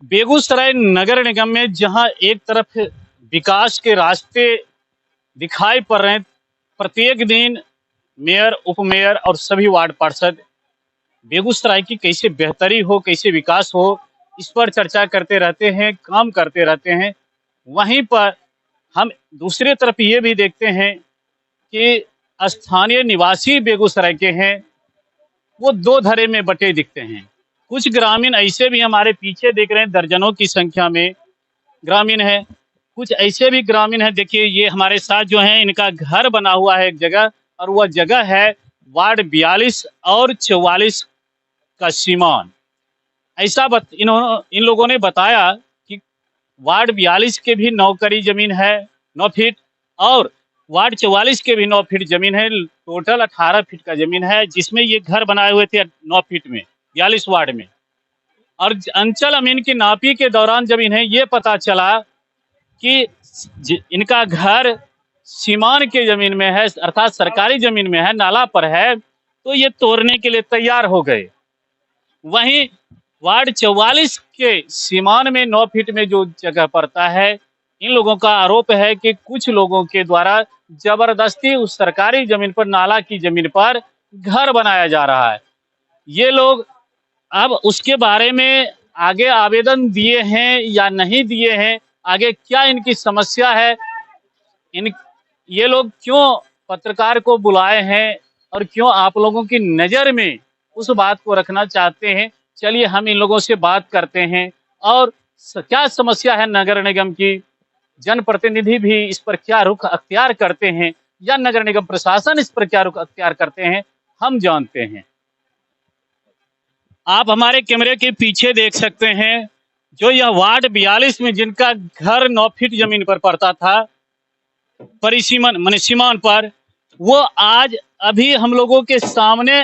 बेगूसराय नगर निगम में जहां एक तरफ विकास के रास्ते दिखाई पड़ रहे हैं, प्रत्येक दिन मेयर, उपमेयर और सभी वार्ड पार्षद बेगूसराय की कैसे बेहतरी हो, कैसे विकास हो, इस पर चर्चा करते रहते हैं, काम करते रहते हैं। वहीं पर हम दूसरी तरफ ये भी देखते हैं कि स्थानीय निवासी बेगूसराय के हैं, वो दो धड़े में बटे दिखते हैं। कुछ ग्रामीण ऐसे भी हमारे पीछे देख रहे हैं, दर्जनों की संख्या में ग्रामीण है। कुछ ऐसे भी ग्रामीण है, देखिए ये हमारे साथ जो हैं, इनका घर बना हुआ है एक जगह, और वह जगह है वार्ड 42 और 44 का सीमान। इन लोगों ने बताया कि वार्ड 42 के भी 9 कड़ी जमीन है, 9 फीट, और वार्ड 44 के भी 9 फीट जमीन है। टोटल 18 फीट का जमीन है, जिसमें ये घर बनाए हुए थे 9 फीट में 42 वार्ड में। और अंचल अमीन की नापी के दौरान जब इन्हें ये पता चला कि इनका घर सीमान के जमीन में है, अर्थात सरकारी जमीन में है, नाला पर है, तो ये तोड़ने के लिए तैयार हो गए। वहीं वार्ड 44 के सीमान में 9 फीट में जो जगह पड़ता है, इन लोगों का आरोप है कि कुछ लोगों के द्वारा जबरदस्ती उस सरकारी जमीन पर, नाला की जमीन पर घर बनाया जा रहा है। ये लोग अब उसके बारे में आगे आवेदन दिए हैं या नहीं दिए हैं, आगे क्या इनकी समस्या है, इन ये लोग क्यों पत्रकार को बुलाए हैं और क्यों आप लोगों की नजर में उस बात को रखना चाहते हैं, चलिए हम इन लोगों से बात करते हैं। और क्या समस्या है नगर निगम की, जनप्रतिनिधि भी इस पर क्या रुख अख्तियार करते हैं, या नगर निगम प्रशासन इस पर क्या रुख अख्तियार करते हैं, हम जानते हैं। आप हमारे कैमरे के पीछे देख सकते हैं, जो यह वार्ड 42 में जिनका घर 9 फीट जमीन पर पड़ता था, परिसीमन सीमान पर, वो आज अभी हम लोगों के सामने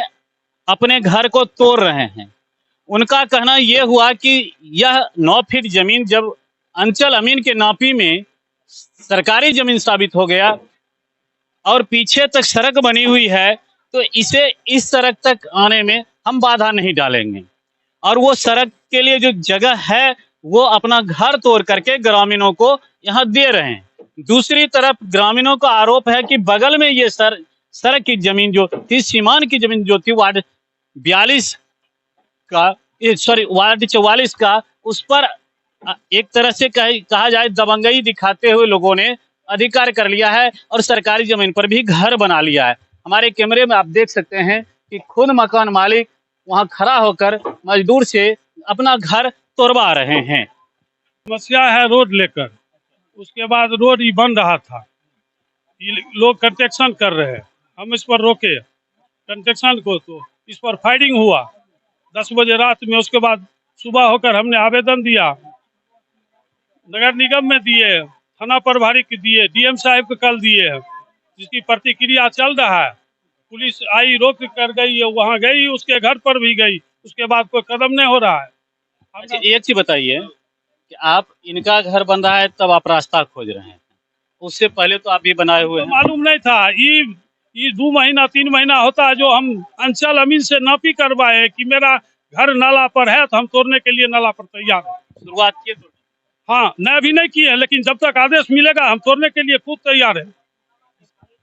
अपने घर को तोड़ रहे हैं। उनका कहना यह हुआ कि यह 9 फीट जमीन जब अंचल अमीन के नापी में सरकारी जमीन साबित हो गया और पीछे तक सड़क बनी हुई है, तो इसे इस सड़क तक आने में हम बाधा नहीं डालेंगे। और वो सड़क के लिए जो जगह है, वो अपना घर तोड़ करके ग्रामीणों को यहाँ दे रहे हैं। दूसरी तरफ ग्रामीणों का आरोप है कि बगल में ये सड़क की जमीन जो थी, सीमान की जमीन जो थी वार्ड 42 का, सॉरी वार्ड 44 का, उस पर एक तरह से कहा जाए दबंगई दिखाते हुए लोगों ने अधिकार कर लिया है और सरकारी जमीन पर भी घर बना लिया है। हमारे कैमरे में आप देख सकते हैं कि खुद मकान मालिक वहां खड़ा होकर मजदूर से अपना घर तोड़वा रहे हैं। समस्या है रोड लेकर, उसके बाद रोड ही बन रहा था, लोग कंस्ट्रक्शन कर रहे हैं, हम इस पर रोके कंस्ट्रक्शन को, तो इस पर फायरिंग हुआ 10 बजे रात में। उसके बाद सुबह होकर हमने आवेदन दिया, नगर निगम में दिए, थाना प्रभारी के दिए, डीएम साहब को कल दिए, जिसकी प्रतिक्रिया चल रहा है। पुलिस आई, रोक कर गई, वहाँ गई, उसके घर पर भी गई, उसके बाद कोई कदम नहीं हो रहा है। अच्छा, एक चीज बताइए कि आप, इनका घर बन रहा है तब आप रास्ता खोज रहे हैं, उससे पहले तो आप भी बनाए हुए हैं। मालूम नहीं था, ये 2 महीना 3 महीना होता है जो हम अंचल अमीन से नापी करवाए कि मेरा घर नाला पर है, तो हम तोड़ने के लिए नाला पर तैयार है। शुरुआत किए तो हाँ, न अभी नहीं किए, लेकिन जब तक आदेश मिलेगा हम तोड़ने के लिए खुद तैयार है।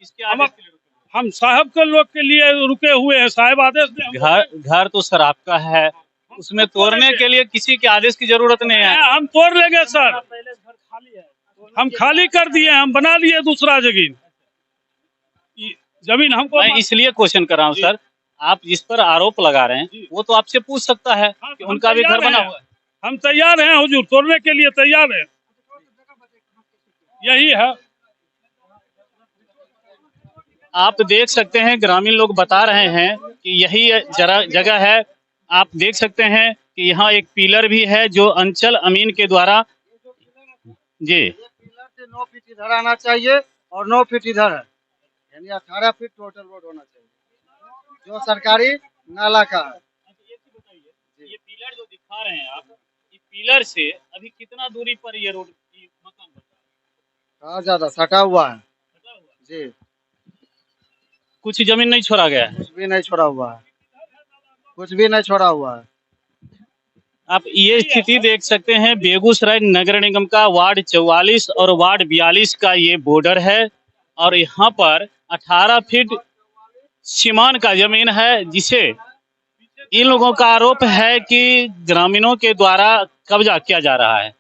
इसके आदेश के लिए हम साहब के लोग के लिए रुके हुए हैं, साहब आदेश दें। घर तो सर आपका है, उसमें तोड़ने के लिए किसी के आदेश की जरूरत नहीं है। हम तोड़ लेंगे सर, हम खाली कर दिए, हम बना लिए दूसरा जमीन हमको। मैं इसलिए क्वेश्चन कर रहा हूँ सर, आप जिस पर आरोप लगा रहे हैं वो तो आपसे पूछ सकता है कि उनका भी घर बना हुआ है। हम तैयार हैं हुजूर, तोड़ने के लिए तैयार है, यही है। आप देख सकते हैं, ग्रामीण लोग बता रहे हैं कि यही जगह है। आप देख सकते हैं कि यहाँ एक पिलर भी है जो अंचल अमीन के द्वारा, जी, पिलर से 9 फीट इधर आना चाहिए और 9 फीट इधर है, यानी 18 फीट टोटल रोड होना चाहिए जो सरकारी नाला का है। ये पिलर जो दिखा रहे हैं आप, ये पिलर से अभी कितना दूरी पर ये रोड मकान बन रहा है? कहाँ ज्यादा सटा हुआ है जी, कुछ जमीन नहीं छोड़ा गया है? कुछ भी नहीं छोड़ा हुआ है, कुछ भी नहीं छोड़ा हुआ है। आप ये स्थिति देख सकते हैं, बेगूसराय नगर निगम का वार्ड 44 और वार्ड 42 का ये बॉर्डर है और यहाँ पर 18 फीट सीमान का जमीन है, जिसे इन लोगों का आरोप है कि ग्रामीणों के द्वारा कब्जा किया जा रहा है।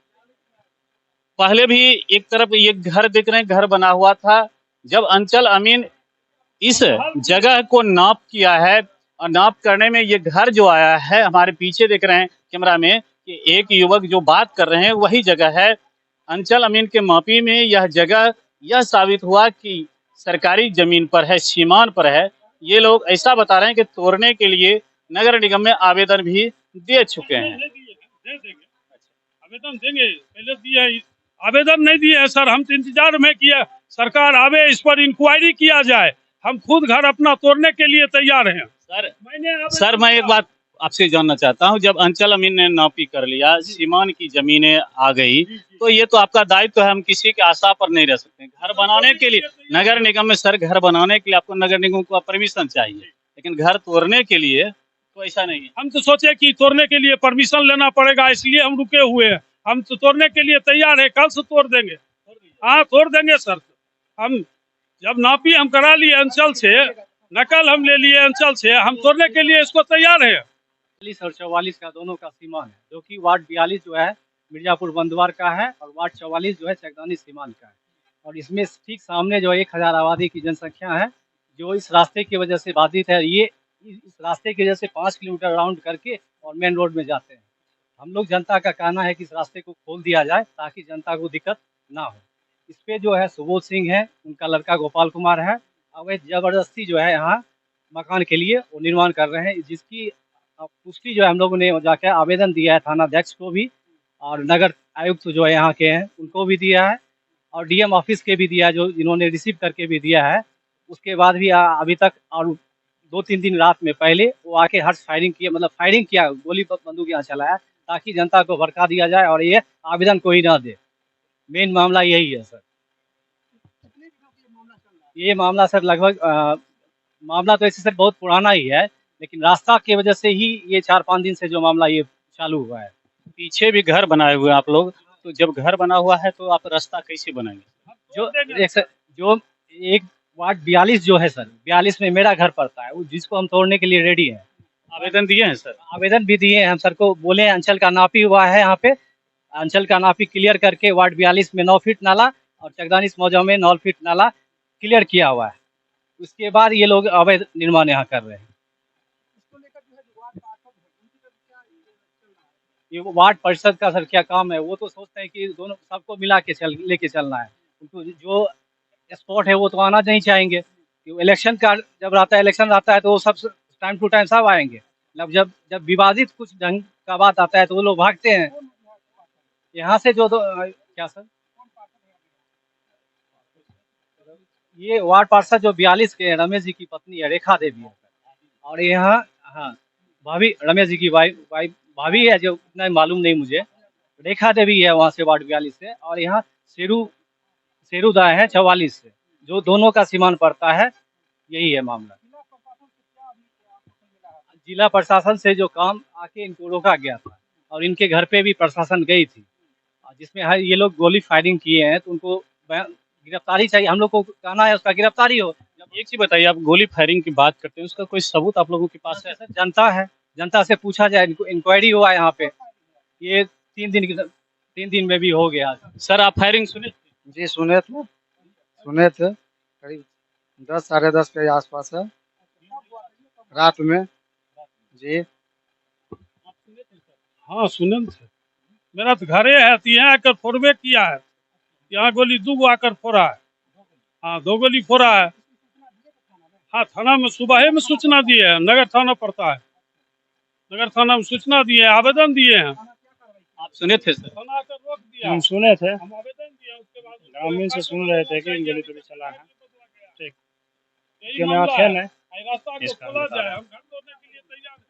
पहले भी एक तरफ ये घर दिख रहे हैं, घर बना हुआ था। जब अंचल अमीन इस जगह को नाप किया है और नाप करने में ये घर जो आया है, हमारे पीछे देख रहे हैं कैमरा में कि एक युवक जो बात कर रहे हैं वही जगह है। अंचल अमीन के मापी में यह जगह यह साबित हुआ कि सरकारी जमीन पर है, सीमान पर है। ये लोग ऐसा बता रहे हैं कि तोड़ने के लिए नगर निगम में आवेदन भी दे चुके हैं। दे देंगे, आवेदन देंगे, पहले दिए हैं। आवेदन नहीं दिए हैं सर, हम तो इंतजार में किया सरकार आवे, इस पर इंक्वायरी किया जाए। हम खुद घर अपना तोड़ने के लिए तैयार हैं। सर मैं एक बात आपसे जानना चाहता हूं, जब अंचल अमीन ने नापी कर लिया, सीमान की जमीनें आ गई, तो ये तो आपका दायित्व है, हम किसी के आशा पर नहीं रह सकते। घर बनाने के लिए नगर निगम में सर, घर बनाने के लिए आपको नगर निगम को परमिशन चाहिए, लेकिन घर तोड़ने के लिए तो ऐसा नहीं है। हम तो सोचे कि तोड़ने के लिए परमिशन लेना पड़ेगा, इसलिए हम रुके हुए हैं। हम तो तोड़ने के लिए तैयार है, कल से तोड़ देंगे। हाँ तोड़ देंगे सर। हम जब नापी हम करा लिए अंचल से, नकल हम ले लिए अंचल से, हम तोड़ने के लिए इसको तैयार है। 43 और 44 का दोनों का सीमान है, जो कि वार्ड 42 जो है मिर्जापुर बंदवार का है और वार्ड 44 जो है चकदानी सीमान का है। और इसमें ठीक सामने जो 1000 आबादी की जनसंख्या है, जो इस रास्ते की वजह से बाधित है। ये इस रास्ते की वजह से 5 किलोमीटर राउंड करके और मेन रोड में जाते हैं। हम लोग जनता का कहना है कि इस रास्ते को खोल दिया जाए ताकि जनता को दिक्कत ना हो। इस पे जो है सुबोध सिंह है, उनका लड़का गोपाल कुमार है, और वे जबरदस्ती जो है यहाँ मकान के लिए वो निर्माण कर रहे हैं, जिसकी पुष्टि जो है हम लोगों ने जाकर आवेदन दिया है थाना अध्यक्ष को भी, और नगर आयुक्त जो है यहाँ के हैं उनको भी दिया है, और डीएम ऑफिस के भी दिया है, जो जिन्होंने रिसीव करके भी दिया है। उसके बाद भी अभी तक और 2-3 दिन रात में पहले वो आके हर्ष फायरिंग किया, मतलब फायरिंग किया, गोली बंदूक यहाँ चलाया ताकि जनता को भड़का दिया जाए और ये आवेदन कोई ना दे। मेन मामला यही है सर। ये मामला सर लगभग मामला तो ऐसे सर बहुत पुराना ही है, लेकिन रास्ता की वजह से ही ये 4-5 दिन से जो मामला ये चालू हुआ है। पीछे भी घर बनाए हुए हैं आप लोग, तो जब घर बना हुआ है तो आप रास्ता कैसे बनाएंगे? जो एक वार्ड 42 जो है सर, 42 में मेरा घर पड़ता है, जिसको हम तोड़ने के लिए रेडी हैं। आवेदन दिए हैं सर? आवेदन भी दिए हैं, हम सर को बोले अंचल का नापी हुआ है यहाँ पे, अंचल का नापी क्लियर करके वार्ड 42 में 9 फीट नाला और चकदानी मौजा में 9 फीट नाला क्लियर किया हुआ है। उसके बाद ये लोग अवैध निर्माण यहाँ कर रहे हैं। ये वार्ड परिषद का सर क्या काम है, वो तो सोचते हैं कि दोनों सबको मिला के लेके चलना है। उनको जो स्पॉट है वो तो आना नहीं चाहेंगे। इलेक्शन का जब रहता है, इलेक्शन आता है तो वो सब टाइम टू टाइम सब आएंगे। मतलब जब विवादित कुछ ढंग का बात आता है तो वो लोग भागते हैं यहाँ से। जो क्या सर, ये वार्ड पार्षद जो 42 के रमेश जी की पत्नी है, रेखा देवी है, और यहाँ हाँ भाभी, रमेश जी की वाइफ भाभी है, जो उतना मालूम नहीं मुझे। रेखा देवी है वहाँ से वार्ड 42 से, और यहाँ शेरूदा है 44 से, जो दोनों का सीमान पड़ता है। यही है मामला। जिला प्रशासन से जो काम आके इनको रोका गया था, और इनके घर पे भी प्रशासन गई थी, जिसमें ये लोग गोली फायरिंग किए हैं, तो उनको गिरफ्तारी चाहिए। हम लोग को कहना है उसका गिरफ्तारी हो। जब एक चीज बताइए, आप गोली फायरिंग की बात करते हैं, उसका कोई सबूत आप लोगों के पास है? जनता है, जनता से पूछा जाए। इंक्वायरी हुआ है यहाँ पे, ये 3 दिन में भी हो गया। सर आप फायरिंग सुने? जी सुने थे, करीब 10 साढ़े 10 के आसपास है रात में। जी हाँ सुने थे, मेरा तो घरे है, तो यहाँ आकर फोड़वे किया है। यहाँ गोली 2 आकर फोड़ा है। हाँ 2 गोली फोड़ा है। हाँ थाना में सुबह में सूचना दिए हैं, नगर थाना पड़ता है, नगर थाना में सूचना दिए, आवेदन दिए हैं। आप सुने थे सर? थाना आकर रोक दिया। हम सुने थे, हम आवेदन दिया, उसके बाद ग्रामीण से सुन रहे थे कि गोली तोड़ी चला है। ठीक, यही क्यों मामला थे है। ना रास्ता को इसका खोला बता जाए, रहा हम घर तोड़ने के लिए तैयार हैं।